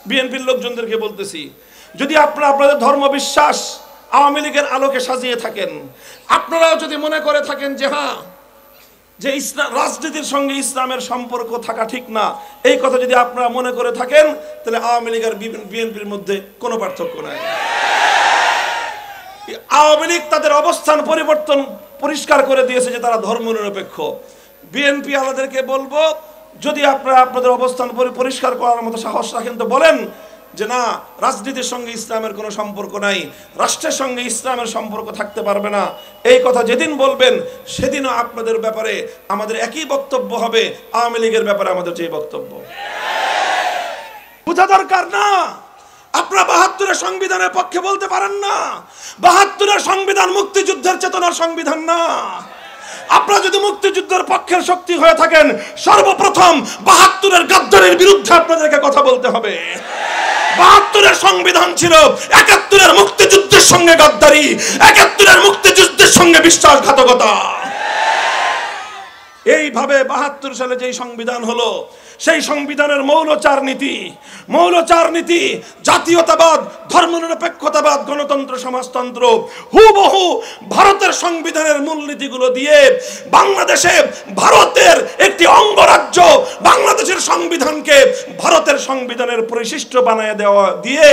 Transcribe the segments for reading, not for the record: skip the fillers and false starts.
বিএনপির লোকজনদেরকে বলতেছি, যদি আপনারা আপনাদের ধর্ম বিশ্বাস আওয়ামী লীগের আলোকে সাজিয়ে থাকেন, আপনারাও যদি মনে করে থাকেন যে হ্যাঁ, যে ইসলাম রাজনীতির সঙ্গে ইসলামের সম্পর্ক থাকা ঠিক না, এই কথা যদি আপনারা মনে করে থাকেন, তাহলে আওয়ামী লীগ আর বিএনপির মধ্যে কোনো পার্থক্য নাই। আওয়ামী লীগ তাদের অবস্থান পরিবর্তন পরিষ্কার করে দিয়েছে যে তারা ধর্মনিরপেক্ষ। বিএনপি আলাদেরকে বলবো, যদি আপনারা আপনাদের অবস্থান পরিষ্কার করার মতো সাহস রাখেন তো বলেন যে না, রাজনীতির সঙ্গে ইসলামের কোনো সম্পর্ক নাই, রাষ্ট্রের সঙ্গে ইসলামের সম্পর্ক থাকতে পারবে না। এই কথা যেদিন বলবেন সেদিনও আপনাদের ব্যাপারে আমাদের একই বক্তব্য হবে, আওয়ামী লীগের ব্যাপারে আমাদের যে বক্তব্য। বোঝা দরকার না, আপনারা ৭২-এর সংবিধানের পক্ষে বলতে পারেন না। ৭২-এর সংবিধান মুক্তিযুদ্ধের চেতনার সংবিধান না। আপনারা যদি মুক্তিযুদ্ধের পক্ষের শক্তি হয়ে থাকেন, সর্বপ্রথম ৭২-এর গাদ্দারির বিরুদ্ধে আপনাদেরকে কথা বলতে হবে। ৭২-এর সংবিধান ছিল ৭১-এর মুক্তিযুদ্ধের সঙ্গে গাদ্দারি, ৭১-এর মুক্তিযুদ্ধের সঙ্গে বিশ্বাসঘাতকতা। এইভাবে ৭২ সালে যেই সংবিধান হলো, সেই সংবিধানের মৌলচার নীতি জাতীয়তাবাদ, ধর্মনিরপেক্ষতাবাদ, গণতন্ত্র, সমাজতন্ত্র হুবহু ভারতের সংবিধানের মূলনীতিগুলো দিয়ে বাংলাদেশে ভারতের একটি অঙ্গরাজ্য, বাংলাদেশের সংবিধানকে ভারতের সংবিধানের পরিশিষ্ট বানায় দেওয়া দিয়ে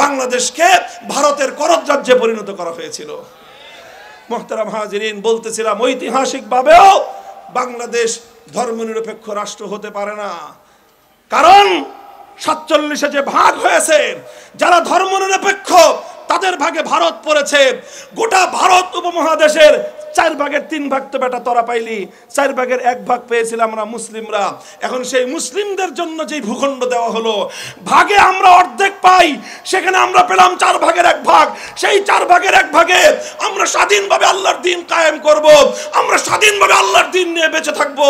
বাংলাদেশকে ভারতের কররাজ্যে পরিণত করা হয়েছিল। মুহতারাম হাজিরিন, বলতেছিলাম ঐতিহাসিকভাবেও বাংলাদেশ ধর্মনিরপেক্ষ রাষ্ট্র হতে পারে না। কারণ ৪৭-এ যে ভাগ হয়েছে, যারা ধর্মনিরপেক্ষ তাদের ভাগে ভারত পড়েছে। গোটা ভারত উপমহাদেশের ৪ ভাগের ৩ ভাগ তো বেটা তোরা পাইলি, ৪ ভাগের ১ ভাগ পেয়েছিলাম আমরা মুসলিমরা। এখন সেই মুসলিমদের জন্য যে ভূখণ্ড দেওয়া হলো, ভাগে আমরা অর্ধেক পাই, সেখানে আমরা পেলাম ৪ ভাগের ১ ভাগ। সেই ৪ ভাগের ১ ভাগে আমরা স্বাধীনভাবে আল্লাহর দ্বীন কায়েম করব, আমরা স্বাধীনভাবে আল্লাহর দ্বীন নিয়ে বেঁচে থাকব।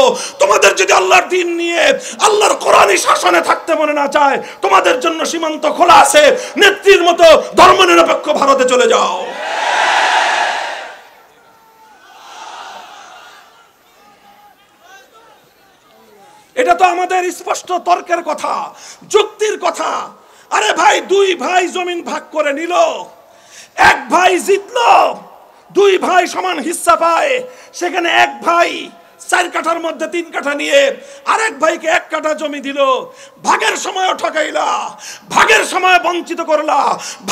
তোমাদের যদি আল্লাহর দ্বীন নিয়ে আল্লাহর কোরআনী শাসনে থাকতে মনে না চায়, তোমাদের জন্য সীমান্ত খোলা আছে, নেত্রীর মতো ধর্মনিরপেক্ষ ভারতে চলে যাও। এটা তো আমাদের স্পষ্ট তর্কের কথা, যুক্তির কথা। আরে ভাই, 2 ভাই জমিন ভাগ করে নিল, 1 ভাই জিতলো, 2 ভাই সমান হিস্সা পায়। সেখানে 1 ভাই 4 কাঠার মধ্যে 3 কাঠা নিয়ে আরেক ভাইকে 1 কাঠা জমি দিল। ভাগের সময়ও ঠকাইলা, ভাগের সময় বঞ্চিত করলা,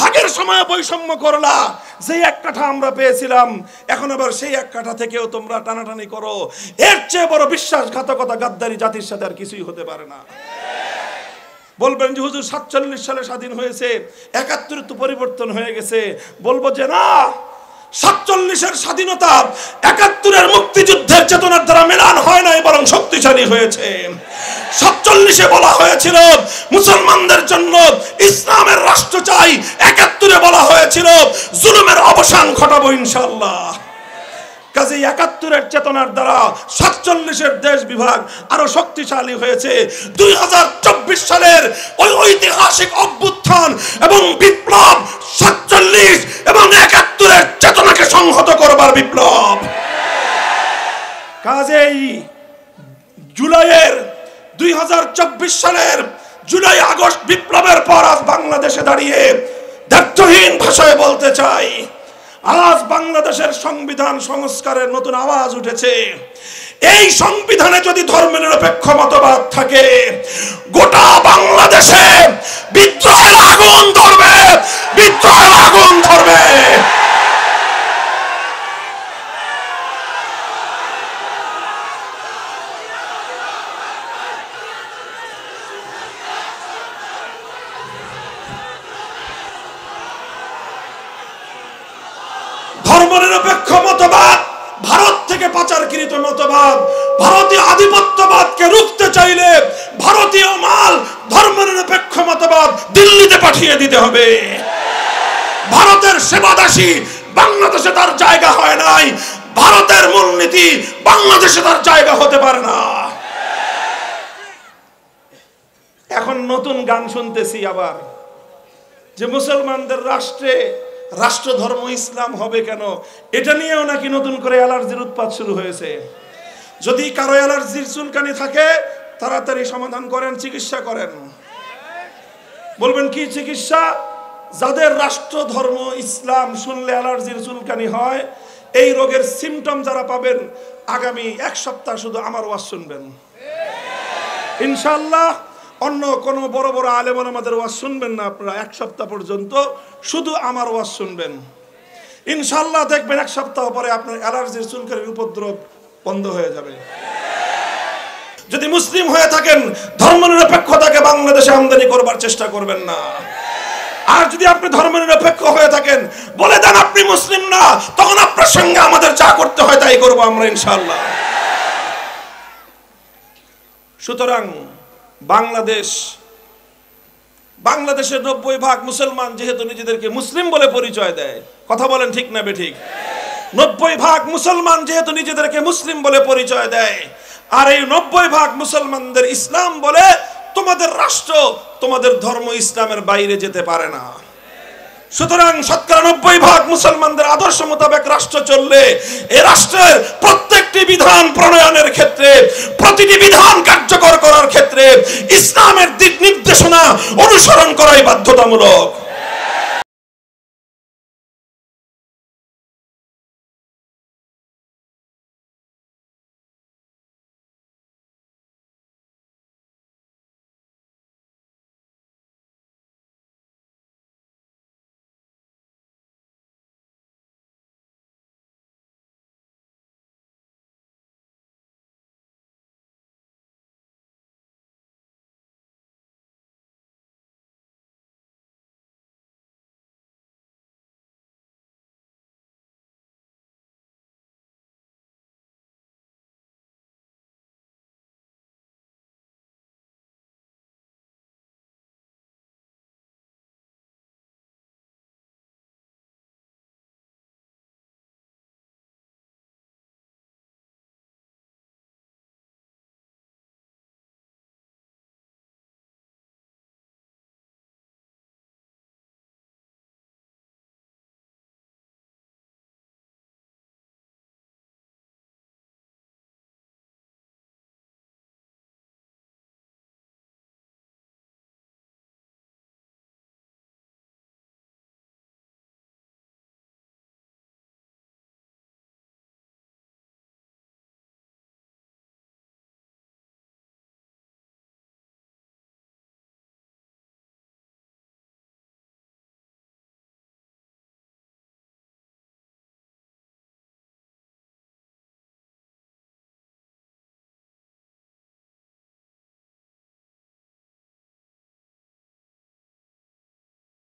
ভাগের সময় বৈষম্য করলা। যেই 1 কাঠা আমরা পেয়েছিলাম, এখন আবার সেই 1 কাঠা থেকেও তোমরা টানাটানি করো। এর চেয়ে বড় বিশ্বাসঘাতকতা, গাদ্দারি জাতির সাথে আর কিছুই হতে পারে না। বলবেন যে হুজুর ৪৭ সালে স্বাধীন হয়েছে, ৭১ তো পরিবর্তন হয়ে গেছে। বলবো যে না, ৪৭-এর স্বাধীনতা ৭১-এর মুক্তিযুদ্ধের চেতনার দ্বারা মেলান হয় নাই, বরং শক্তিশালী হয়েছে। ৪৭-এ বলা হয়েছিল মুসলমানদের জন্য ইসলামের রাষ্ট্র চাই, ৭১-এ বলা হয়েছিল জুলুমের অবসান ঘটাবো ইনশাআল্লাহ। কাজে ৭১-এর চেতনার দ্বারা ৪৭-এর দেশ বিভাগ আরো শক্তিশালী হয়েছে। ২০২৪ সালের ওই ঐতিহাসিক অভ্যুত্থান এবং বিপ্লব ৪৭ এবং ৭১-এর চেতনাকে সংহত করবার বিপ্লব। কাজেই জুলাইয়ের ২০২৪ সালের জুলাই আগস্ট বিপ্লবের পর আজ বাংলাদেশে দাঁড়িয়ে দায়িত্বহীন ভাষায় বলতে চাই, আজ বাংলাদেশের সংবিধান সংস্কারের নতুন আওয়াজ উঠেছে। এই সংবিধানে যদি ধর্মনিরপেক্ষ মতবাদ থাকে, গোটা বাংলাদেশে বিদ্রোহের আগুন ধরবে, বিদ্রোহের আগুন ধরবে। ধর্মনিরপেক্ষ মতবাদ ভারত থেকে পাচারকৃত মতবাদ। ভারতীয় আধিপত্যবাদকে রুখতে চাইলে ভারতীয় মাল, ধর্মনিরপেক্ষ মতবাদ দিল্লিতে পাঠিয়ে দিতে হবে। ভারতের সেবাদাসী বাংলাদেশে তার জায়গা হয় নাই, ভারতের মূলনীতি বাংলাদেশে তার জায়গা হতে পারে না। এখন নতুন গান শুনতেছি আবার, যে মুসলমানদের রাষ্ট্রে রাষ্ট্র ধর্ম ইসলাম হবে কেন, এটা নিয়েও নাকি নতুন করে অ্যালার্জির উৎপাত শুরু হয়েছে। যদি কারো অ্যালার্জির চুলকানি থাকে, তাড়াতাড়ি সমাধান করেন, চিকিৎসা করেন। বলবেন কি চিকিৎসা? যাদের রাষ্ট্র ধর্ম ইসলাম শুনলে অ্যালার্জির চুলকানি হয়, এই রোগের সিমটম যারা পাবেন, আগামী এক সপ্তাহ শুধু আমার ওয়াজ শুনবেন ইনশাআল্লাহ। অন্য কোনো বড় বড় আলেম ওলামাদের ওয়াজ শুনবেন না আপনারা, এক সপ্তাহ পর্যন্ত শুধু আমার ওয়াজ শুনবেন ইনশাআল্লাহ। দেখবেন এক সপ্তাহ পরে আপনার অ্যালার্জির চুলকানির উপদ্রব বন্ধ হয়ে যাবে। যদি মুসলিম হয়ে থাকেন, ধর্মনিরপেক্ষতাকে বাংলাদেশে আমদানি করবার চেষ্টা করবেন না। আর যদি আপনি ধর্মনিরপেক্ষ হয়ে থাকেন, বলে দেন আপনি মুসলিম না, তখন আপনার সঙ্গে আমাদের যা করতে হয় তাই করবো আমরা ইনশাআল্লাহ। সুতরাং বাংলাদেশের 90% মুসলমান যেহেতু নিজেদেরকে মুসলিম বলে পরিচয় দেয়, কথা বলেন ঠিক না বেঠিক? 90% মুসলমান যেহেতু নিজেদেরকে মুসলিম বলে পরিচয় দেয়, আর এই 90% মুসলমানদের ইসলাম বলে, তোমাদের রাষ্ট্র তোমাদের ধর্ম ইসলামের বাইরে যেতে পারে না। সুতরাং 90% মুসলমানদের আদর্শ মোতাবেক রাষ্ট্র চললে এই রাষ্ট্রের প্রত্যেকটি বিধান প্রণয়নের ক্ষেত্রে, প্রতিটি বিধান কার্যকর করার ক্ষেত্রে ইসলামের দিক নির্দেশনা অনুসরণ করাই বাধ্যতামূলক।